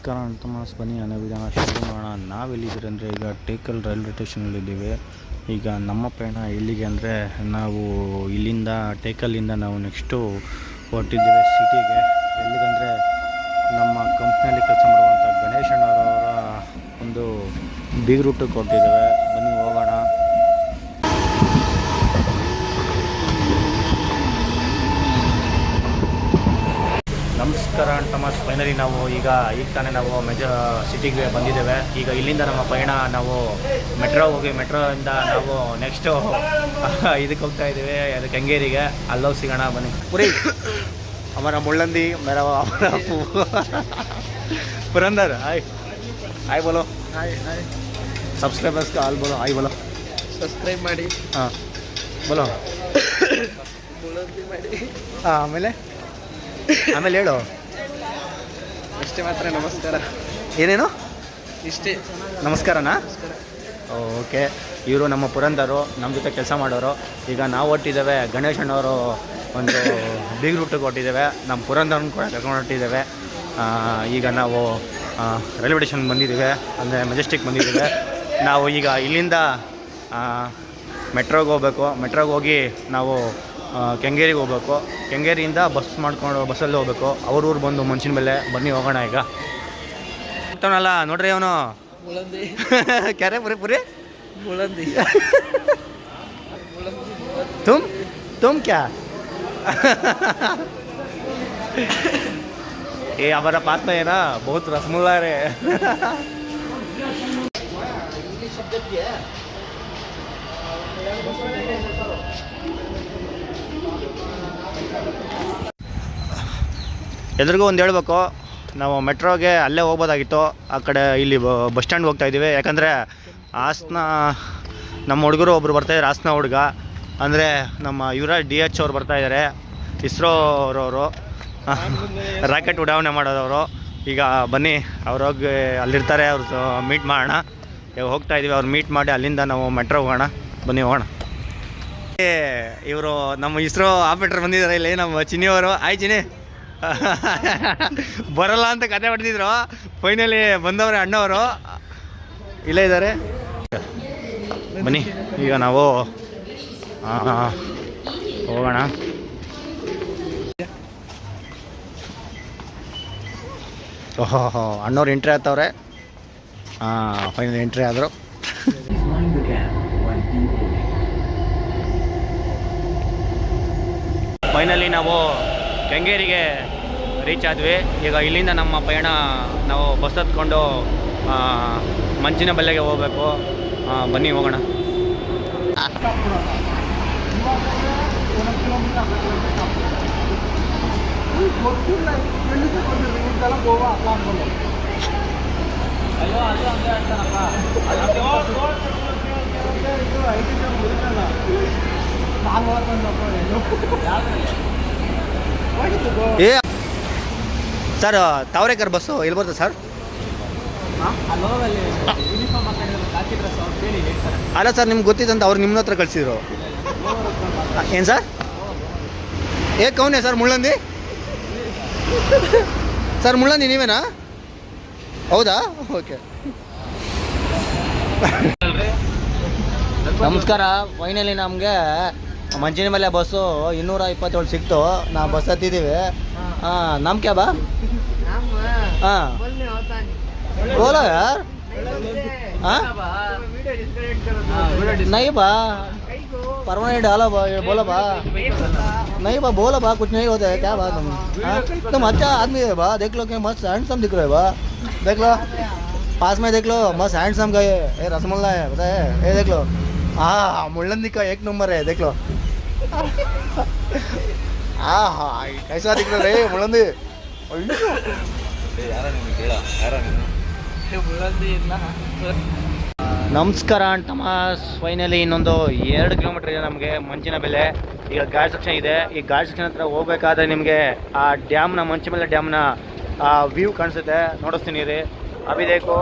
ನಮಸ್ಕಾರ ತಮಾಸ್ ಬನ್ನಿ ಅನ್ನೋ ವಿಧಾನ ಶುರು ಮಾಡೋಣ. ನಾವೆಲ್ಲಿದ್ದೀರಿ ಅಂದರೆ ಈಗ ಟೇಕಲ್ ರೈಲ್ವೆ ಸ್ಟೇಷನಲ್ಲಿದ್ದೀವಿ. ಈಗ ನಮ್ಮ ಪ್ರಯಾಣ ಎಲ್ಲಿಗೆ ಅಂದರೆ ನಾವು ಇಲ್ಲಿಂದ ಟೇಕಲ್ಲಿಂದ ನಾವು ನೆಕ್ಸ್ಟು ಹೊರಟಿದ್ದೀವಿ ಸಿಟಿಗೆ. ಎಲ್ಲಿಗಂದರೆ ನಮ್ಮ ಕಂಪ್ನಿಯಲ್ಲಿ ಕೆಲಸ ಮಾಡುವಂಥ ಗಣೇಶ್ ಅಣ್ಣವರವರ ಒಂದು ಬಿಗ್ ರೂಟಿಗೆ ಹೊರಟಿದ್ದೇವೆ. ಬನ್ನಿ ಹೋಗೋಣ. ನಮಸ್ಕಾರ ತಮಾಸ್. ಫೈನಲಿ ನಾವು ಈಗ ತಾನೇ ನಾವು ಸಿಟಿಗೆ ಬಂದಿದ್ದೇವೆ. ಈಗ ಇಲ್ಲಿಂದ ನಮ್ಮ ಪಯಣ ನಾವು ಮೆಟ್ರೋ ಮೆಟ್ರೋಯಿಂದ ನಾವು ನೆಕ್ಸ್ಟು ಇದಕ್ಕೆ ಹೋಗ್ತಾ ಇದ್ದೀವಿ, ಅದಕ್ಕೆ ಕೆಂಗೇರಿಗೆ. ಅಲ್ಲೋಗಿ ಸಿಗೋಣ ಬನ್ನಿ. ಪುರಿ ಹಮಾರ ಮುಳ್ಳಂದಿ ಮೇರಾ ಹಮಾರ ಪುರಂದರ್ ಹಾಯ್ ಹಾಯ್ ಬೋಲೋ. Hi hi. ಸಬ್ಸ್ಕ್ರೈಬರ್ಸ್ ಆಲ್ ಬೋಲೋ ಹಾಯ್ ಬೋಲೋ. ಸಬ್ಸ್ಕ್ರೈಬ್ ಮಾಡಿ. ಹಾಂ ಬೋಲೋ. ಮುಳ್ಳಂದಿ ಮಾಡಿ. ಹಾಂ ಆಮೇಲೆ ಹೇಳು. ಅಷ್ಟೇ ಮಾತ್ರ. ನಮಸ್ಕಾರ. ಏನೇನು ಇಷ್ಟೇ ನಮಸ್ಕಾರನಾ? ಓಕೆ. ಇವರು ನಮ್ಮ ಪುರಂದರು, ನಮ್ಮ ಜೊತೆ ಕೆಲಸ ಮಾಡೋರು. ಈಗ ನಾವು ಹೊಟ್ಟಿದ್ದೇವೆ ಗಣೇಶ್ ಅಣ್ಣವರು ಒಂದು ಬಿಗ್ ರೂಟಿಗೆ ಹೊಟ್ಟಿದ್ದೇವೆ. ನಮ್ಮ ಪುರಂದರನ್ನು ಕೂಡ ಕರ್ಕೊಂಡು ಹೊಟ್ಟಿದ್ದೇವೆ. ಈಗ ನಾವು ರೈಲ್ವೆ ಸ್ಟೇಷನ್ ಬಂದಿದ್ದೇವೆ, ಅಂದರೆ ಮೆಜೆಸ್ಟಿಕ್ ಬಂದಿದ್ದೇವೆ. ನಾವು ಈಗ ಇಲ್ಲಿಂದ ಮೆಟ್ರೋಗೆ ಹೋಗ್ಬೇಕು. ಮೆಟ್ರೋಗೆ ಹೋಗಿ ನಾವು ಕೆಂಗೇರಿಗೆ ಹೋಗ್ಬೇಕು. ಕೆಂಗೇರಿಯಿಂದ ಬಸ್ಸಲ್ಲಿ ಹೋಗ್ಬೇಕು. ಅವ್ರ ಊರು ಬಂದು ಮನುಷ್ಯನ ಮೇಲೆ. ಬನ್ನಿ ಹೋಗೋಣ. ಈಗ ಹೋಗ್ತಾನಲ್ಲ ನೋಡ್ರಿ ಅವನು ಮುಳ್ಳಂದಿ. ಕ್ಯಾರೆ ಪುರಿ ಪುರಿ ಮುಳ್ಳಂದಿ. तुम क्या ये हमारा पास में है ना, बहुत रसमलाई है. ಎಲ್ರಿಗೂ ಒಂದು ಹೇಳ್ಬೇಕು, ನಾವು ಮೆಟ್ರೋಗೆ ಅಲ್ಲೇ ಹೋಗ್ಬೋದಾಗಿತ್ತು. ಆ ಕಡೆ ಇಲ್ಲಿ ಬಸ್ ಸ್ಟ್ಯಾಂಡ್ ಹೋಗ್ತಾ ಇದ್ದೀವಿ. ಯಾಕಂದರೆ ಹಾಸನ ನಮ್ಮ ಹುಡುಗರು ಒಬ್ಬರು ಬರ್ತಾಯಿದ್ದಾರೆ. ಹಾಸನ ಹುಡುಗ ಅಂದರೆ ನಮ್ಮ ಯುವರಾಜ್ DH ಅವ್ರು ಬರ್ತಾಯಿದ್ದಾರೆ, ಇಸ್ರೋರವರು, ರಾಕೆಟ್ ಉಡಾವಣೆ ಮಾಡೋದವರು. ಈಗ ಬನ್ನಿ ಅವ್ರೋಗಿ ಅಲ್ಲಿರ್ತಾರೆ, ಅವ್ರದ್ದು ಮೀಟ್ ಮಾಡೋಣ. ಈಗ ಹೋಗ್ತಾ ಇದ್ದೀವಿ. ಅವ್ರು ಮೀಟ್ ಮಾಡಿ ಅಲ್ಲಿಂದ ನಾವು ಮೆಟ್ರೋ ಹೋಗೋಣ. ಬನ್ನಿ ಹೋಗೋಣ. ಇವರು ನಮ್ಮ ಇಸ್ರೋ ಆಪರೇಟರ್ ಬಂದಿದ್ದಾರೆ ಇಲ್ಲಿ, ನಮ್ಮ ಚಿನ್ನಿಯವರು. ಆಯ್ ಚಿನ್ನಿ ಬರಲ್ಲ ಅಂತ ಕತೆ ಹೊಡೆದಿದ್ರು. ಫೈನಲಿ ಬಂದವ್ರೆ ಅಣ್ಣವರು, ಇಲ್ಲೇ ಇದ್ದಾರೆ. ಬನ್ನಿ ಈಗ ನಾವು ಹೋಗೋಣ. ಓಹೋ ಅಣ್ಣವ್ರು ಎಂಟ್ರಿ ಆಗ್ತವ್ರೆ. ಫೈನಲ್ ಎಂಟ್ರಿ ಆದರು. ಫೈನಲಿ ನಾವು ಕೆಂಗೇರಿಗೆ ರೀಚ್ ಆದ್ವಿ. ಈಗ ಇಲ್ಲಿಂದ ನಮ್ಮ ಪಯಣ ನಾವು ಬಸ್ ಹತ್ಕೊಂಡು ಮಂಚಿನ ಬಲ್ಲೆಗೆ ಹೋಗಬೇಕು. ಬನ್ನಿ ಹೋಗೋಣ. ಏ ಸರ್, ತಾವರೇಕರ್ ಬಸ್ಸು ಎಲ್ಲಿ ಬರ್ತದೆ ಸರ್? ಅಲ್ಲ ಸರ್, ನಿಮ್ಗೆ ಗೊತ್ತಿತ್ತಂತ ಅವ್ರು ನಿಮ್ಮ ಹತ್ರ ಕಳಿಸಿದ್ರು. ಏನು ಸರ್? ಕೌನೇ ಸರ್ ಮುಳ್ಳಂದಿ? ಸರ್ ಮುಳ್ಳಂದಿ ನೀವೇನಾ? ಹೌದಾ? ಓಕೆ. ನಮಸ್ಕಾರ. ಫೈನಲಿ ನಮಗೆ ಮಂಚಿನ ಮೇಲೆ ಬಸ್ಸು 227 ಸಿಕ್ತು. ನಾವು ಬಸ್ ಹತ್ತಿದ್ದೀವಿ. ನಮ್ಮ ಕ್ಯಾಬಾ? ಹಾಂ ಬೋಲೋ ಯಾರ್. नहीं बा परमानेंट डाला बा, बोला बा नहीं बा, बोला बा कुछ नहीं होता है. क्या बात तुम अच्छा आदमी है बा. देख लो कि मस्त हैंडसम दिख रहे है बा. देख लो पास में, देख लो मस्त हैंडसम का ये रसमल्ला है, पता है? ये देख लो. हाँ मुಳ್ಳंदी का 1 नंबर है. देख लो. हाँ कैसा दिख रहा है मुಳ್ಳंदी. ನಮಸ್ಕಾರ ತಮಾಸ್. ಫೈನಲಿ ಇನ್ನೊಂದು 2 ಕಿಲೋಮೀಟರ್ ಇದೆ ನಮಗೆ ಮಂಚಿನ ಬೆಲೆ. ಈಗ ಗಾರ್ಡ್ ಸೆಕ್ಷನ್ ಇದೆ. ಈ ಗಾರ್ಡ್ ಸೆಕ್ಷನ್ ಹತ್ರ ಹೋಗ್ಬೇಕಾದ್ರೆ ನಿಮಗೆ ಆ ಡ್ಯಾಮ್ನ, ಮಂಚಿನ ಬೆಲೆ ಡ್ಯಾಮ್ನ ವ್ಯೂ ಕಾಣಿಸುತ್ತೆ. ನೋಡಿಸ್ತೀನಿ ರೀ. ಅಭಿದೇಕು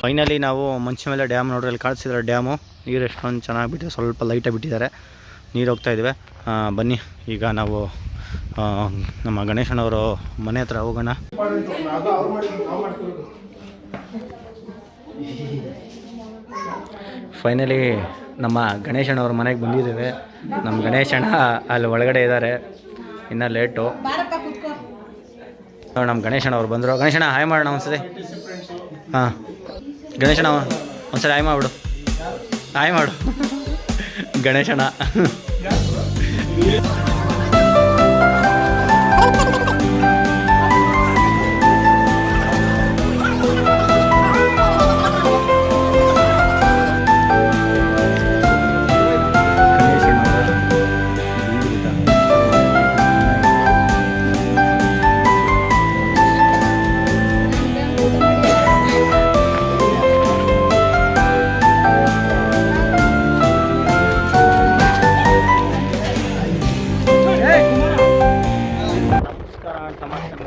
ಫೈನಲಿ ನಾವು ಮಂಚಿನ ಮೇಲೆ ಡ್ಯಾಮ್ ನೋಡ್ರಿ, ಅಲ್ಲಿ ಕಾಣಿಸಿದ್ರೆ ಡ್ಯಾಮು. ನೀರು ಎಷ್ಟೊಂದು ಚೆನ್ನಾಗಿ ಬಿಟ್ಟಿದೆ, ಸ್ವಲ್ಪ ಲೈಟಾಗಿ ಬಿಟ್ಟಿದ್ದಾರೆ, ನೀರು ಹೋಗ್ತಾಯಿದ್ದಾವೆ. ಬನ್ನಿ ಈಗ ನಾವು ನಮ್ಮ ಗಣೇಶನವರು ಮನೆ ಹತ್ರ ಹೋಗೋಣ. ಫೈನಲಿ ನಮ್ಮ ಗಣೇಶನವ್ರ ಮನೆಗೆ ಬಂದಿದ್ದೇವೆ. ನಮ್ಮ ಗಣೇಶಣ್ಣ ಅಲ್ಲಿ ಒಳಗಡೆ ಇದ್ದಾರೆ, ಇನ್ನೂ ಲೇಟು. ನಮ್ಮ ಗಣೇಶನವ್ರು ಬಂದರು. ಗಣೇಶಣ್ಣ ಹಾಯ್ ಮಾಡೋಣ ಒಂದ್ಸತಿ. ಹಾಂ ಗಣೇಶಣ್ಣ ಒಂದ್ಸರಿ ಹಾಯ್ ಮಾಡಿಬಿಡು, ಹಾಯ್ ಮಾಡು ಗಣೇಶಣ್ಣ.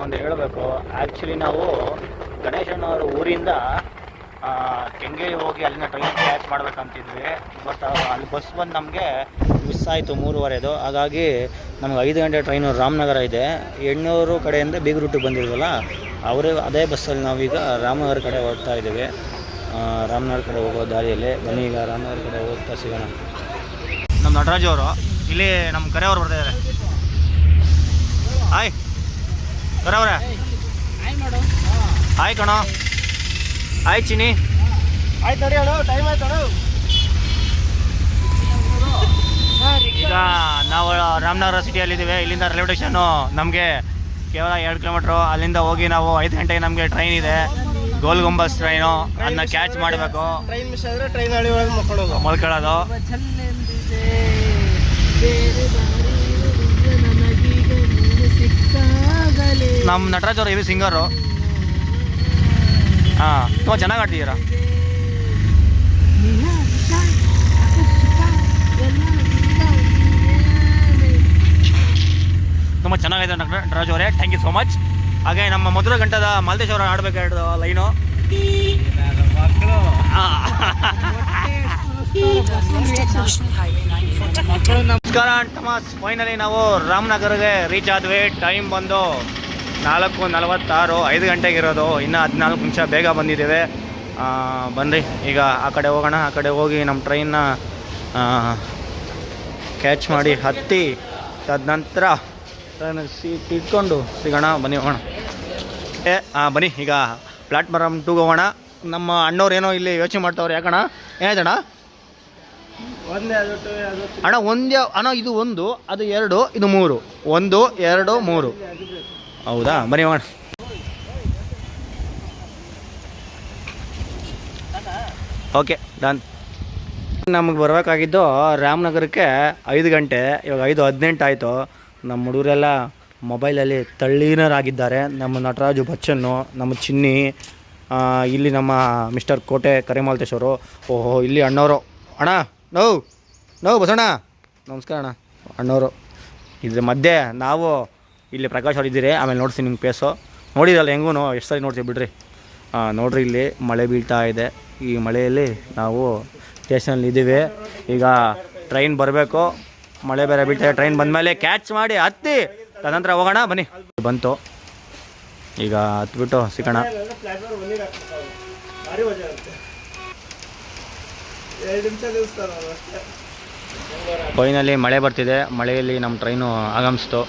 ಒಂದು ಹೇಳಬೇಕು, ಆ್ಯಕ್ಚುಲಿ ನಾವು ಗಣೇಶನವ್ರ ಊರಿಂದ ಕೆಂಗೇರಿ ಹೋಗಿ ಅಲ್ಲಿನ ಟ್ರೈನ್ ಕ್ಯಾಚ್ ಮಾಡ್ಬೇಕಂತಿದ್ವಿ. ಬಟ್ ಅಲ್ಲಿ ಬಸ್ ಬಂದು ನಮಗೆ ಮಿಸ್ ಆಯಿತು 3:15. ಹಾಗಾಗಿ ನಮ್ಗೆ 5 ಗಂಟೆ ಟ್ರೈನು ರಾಮನಗರ ಇದೆ. ಎಣ್ಣೂರು ಕಡೆಯಿಂದ ಬೀಗ ರೂಟಿಗೆ ಬಂದಿದ್ವಲ್ಲ, ಅವರೇ ಅದೇ ಬಸ್ಸಲ್ಲಿ ನಾವೀಗ ರಾಮನಗರ ಕಡೆ ಹೋಗ್ತಾ ಇದ್ದೀವಿ. ರಾಮನಗರ ಕಡೆ ಹೋಗೋ ದಾರಿಯಲ್ಲಿ ಬನ್ನಿ, ಈಗ ರಾಮನಗರ ಕಡೆ ಹೋಗ್ತಾ ಸಿಗೋಣ. ನಮ್ಮ ನಟರಾಜ್ ಅವರು ಇಲ್ಲಿ ನಮ್ಮ ಕರೆಯವರು ಬರ್ತಾಯಿದ್ದಾರೆ. ಹಾಯ್ ಕರೆಯವ್ರೆ. ಹಾಯ್ ಕಣೋ. ಹಾಯ್ ಚಿನಿ. ಆಯ್ತು ನೋಡಿ ಅಣ್ಣ, ಟೈಮ್ ಆಯ್ತು ಅಣ್ಣ. ಈಗ ನಾವು ರಾಮನಗರ ಸಿಟಿಯಲ್ಲಿದ್ದೀವಿ. ಇಲ್ಲಿಂದ ರೈಲ್ವೆ ಸ್ಟೇಷನ್ನು ನಮಗೆ ಕೇವಲ 2 ಕಿಲೋಮೀಟ್ರು. ಅಲ್ಲಿಂದ ಹೋಗಿ ನಾವು 5 ಗಂಟೆಗೆ ನಮಗೆ ಟ್ರೈನ್ ಇದೆ, ಗೋಲ್ ಗುಂಬಸ್ ಟ್ರೈನು. ಅದನ್ನ ಕ್ಯಾಚ್ ಮಾಡಬೇಕು. ಟ್ರೈನ್ ಮಿಸ್ ಆದರೆ ಟ್ರೈನ್ ಹಳಿ ಒಳಗೆ ಮಲ್ಕೊಳ್ಳೋದು. ನಮ್ಮ ನಟರಾಜ್ ಅವರು ಹೆವಿ ಸಿಂಗರು. ಹಾಂ, ತುಂಬ ಚೆನ್ನಾಗಿ ಆಡ್ತಿದ್ದೀರಾ. ತುಂಬ ಚೆನ್ನಾಗಿದೆ ನಟರಾಜ್ ಅವರೇ, ಥ್ಯಾಂಕ್ ಯು ಸೋ ಮಚ್. ಹಾಗೆ ನಮ್ಮ ಮಧುರ ಗಂಟದ ಮಾಲ್ತೇಶ್ ಅವರು ಆಡಬೇಕಾದ ಲೈನು. ನಮಸ್ಕಾರ ಟಮಾಸ್. ಫೈನಲಿ ನಾವು ರಾಮನಗರ್ಗೆ ರೀಚ್ ಆದ್ವಿ. ಟೈಮ್ ಬಂದು 4:46, 5 ಗಂಟೆಗಿರೋದು. ಇನ್ನು 14 ನಿಮಿಷ ಬೇಗ ಬಂದಿದ್ದೇವೆ. ಬನ್ನಿರಿ ಈಗ ಆ ಕಡೆ ಹೋಗೋಣ. ಆ ಕಡೆ ಹೋಗಿ ನಮ್ಮ ಟ್ರೈನ್ನ ಕ್ಯಾಚ್ ಮಾಡಿ ಹತ್ತಿ ತದನಂತರ ಟ್ರೈನ್ ಸೀಟ್ ಇಟ್ಕೊಂಡು ಸಿಗೋಣ. ಬನ್ನಿ ಹೋಗೋಣ. ಬನ್ನಿ ಈಗ ಪ್ಲಾಟ್ಫಾರಮ್ 2ಗೆ ಹೋಗೋಣ. ನಮ್ಮ ಅಣ್ಣವ್ರು ಏನೋ ಇಲ್ಲಿ ಯೋಚನೆ ಮಾಡ್ತಾವ್ರು. ಯಾಕಣ್ಣ ಏನಾಯ್ತಣ್ಣ? ಅಣ್ಣ ಒಂದೇ ಅಣ್ಣ, ಇದು 1, ಅದು 2, ಇದು 3. 1, 2, 3. ಹೌದಾ? ಬನ್ನಿ ಹೋಗೋಣ. Okay done. ನಮಗೆ ಬರಬೇಕಾಗಿದ್ದು ರಾಮನಗರಕ್ಕೆ 5 ಗಂಟೆ. ಇವಾಗ 5:18 ಆಯಿತು. ನಮ್ಮ ಹುಡುಗರೆಲ್ಲ ಮೊಬೈಲಲ್ಲಿ ತಳ್ಳೀನರಾಗಿದ್ದಾರೆ. ನಮ್ಮ ನಟರಾಜು ಬಚ್ಚನ್ನು, ನಮ್ಮ ಚಿನ್ನಿ, ಇಲ್ಲಿ ನಮ್ಮ ಮಿಸ್ಟರ್ ಕೋಟೆ ಕರಿಮಾಲ್ತೇಶ್ ಅವರು. ಓಹೋ, ಇಲ್ಲಿ ಅಣ್ಣವರು. ಅಣ್ಣ ನೋವು ಬಸಣ್ಣ, ನಮಸ್ಕಾರ ಅಣ್ಣ. ಅಣ್ಣವರು ಇದ್ರ ಮಧ್ಯೆ ನಾವು ಇಲ್ಲಿ ಪ್ರಕಾಶ್ ಅವ್ರು ಇದ್ದೀರಿ. ಆಮೇಲೆ ನೋಡ್ತೀನಿ ನಿಮ್ಗೆ ಪೇಸು ನೋಡಿರಲ್ಲ ಹೆಂಗೂ ಎಷ್ಟು ಸರಿ ನೋಡ್ತೀವಿ ಬಿಡ್ರಿ. ನೋಡ್ರಿ, ಇಲ್ಲಿ ಮಳೆ ಬೀಳ್ತಾ ಇದೆ. ಈ ಮಳೆಯಲ್ಲಿ ನಾವು ಸ್ಟೇಷನಲ್ಲಿ ಇದ್ದೀವಿ. ಈಗ ಟ್ರೈನ್ ಬರಬೇಕು, ಮಳೆ ಬೇರೆ ಬೀಳ್ತಾ. ಟ್ರೈನ್ ಬಂದಮೇಲೆ ಕ್ಯಾಚ್ ಮಾಡಿ ಹತ್ತಿ ತದನಂತರ ಹೋಗೋಣ. ಬನ್ನಿ, ಬಂತು. ಈಗ ಹತ್ಬಿಟ್ಟು ಸಿಗೋಣ. ಫೈನಲಿ ಮಳೆ ಬರ್ತಿದೆ. ಮಳೆಯಲ್ಲಿ ನಮ್ಮ ಟ್ರೈನು ಆಗಮಿಸ್ತು.